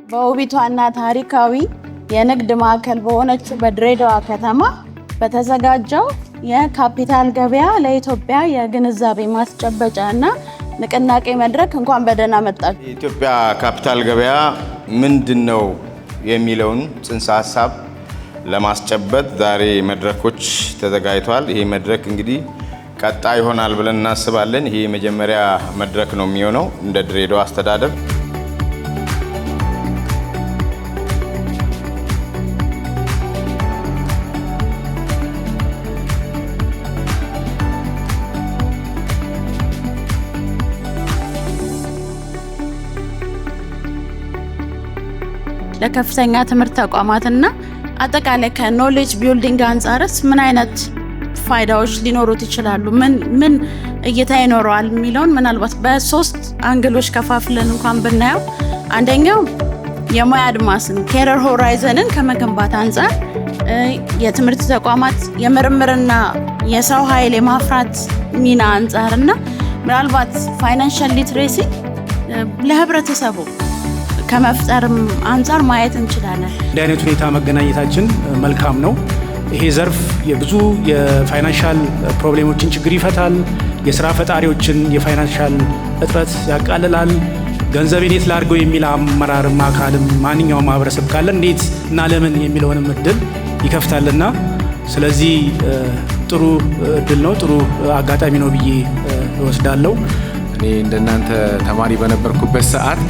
በውቢቷና ታሪካዊ የንግድ ማዕከል በሆነችው በድሬዳዋ ከተማ በተዘጋጀው የካፒታል ገበያ ለኢትዮጵያ የግንዛቤ ማስጨበጫና ንቅናቄ መድረክ እንኳን በደህና መጣችሁ። የኢትዮጵያ ካፒታል ገበያ ምንድነው የሚለውን ጽንሰ ሐሳብ ለማስጨበጥ ዛሬ መድረኮች ተዘጋጅተዋል። ይሄ መድረክ እንግዲህ ቀጣይ ይሆናል ብለን እናስባለን። ይሄ የመጀመሪያ መድረክ ነው የሚሆነው እንደ ድሬዳዋ አስተዳደር። ለከፍተኛ ትምህርት ተቋማትና አጠቃላይ ከኖሌጅ ቢልዲንግ አንፃርስ ምን አይነት ፋይዳዎች ሊኖሩት ይችላሉ? ምን እይታ ይኖረዋል የሚለውን ምናልባት በሶስት አንግሎች ከፋፍለን እንኳን ብናየው፣ አንደኛው የሙያ አድማስን ኬሪየር ሆራይዘንን ከመገንባት አንፃር የትምህርት ተቋማት የምርምርና የሰው ኃይል የማፍራት ሚና አንፃርና ምናልባት ፋይናንሻል ሊትሬሲ ለህብረተሰቡ ከመፍጠርም አንፃር ማየት እንችላለን። እንዲህ አይነት ሁኔታ መገናኘታችን መልካም ነው። ይሄ ዘርፍ የብዙ የፋይናንሻል ፕሮብሌሞችን ችግር ይፈታል። የስራ ፈጣሪዎችን የፋይናንሻል እጥረት ያቃልላል። ገንዘቤን የት ላድርገው የሚል አመራርም አካልም ማንኛውም ማህበረሰብ ካለ እንዴት እና ለምን የሚለውንም እድል ይከፍታልና ስለዚህ ጥሩ እድል ነው፣ ጥሩ አጋጣሚ ነው ብዬ እወስዳለሁ። እኔ እንደናንተ ተማሪ በነበርኩበት ሰዓት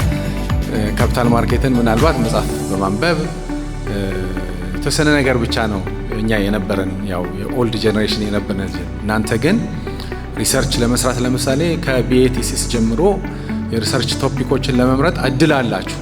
ካፒታል ማርኬትን ምናልባት መጽሐፍ በማንበብ የተወሰነ ነገር ብቻ ነው እኛ የነበረን፣ ያው የኦልድ ጄኔሬሽን የነበረን። እናንተ ግን ሪሰርች ለመስራት ለምሳሌ ከቢኤ ቲሲስ ጀምሮ የሪሰርች ቶፒኮችን ለመምረጥ እድል አላችሁ።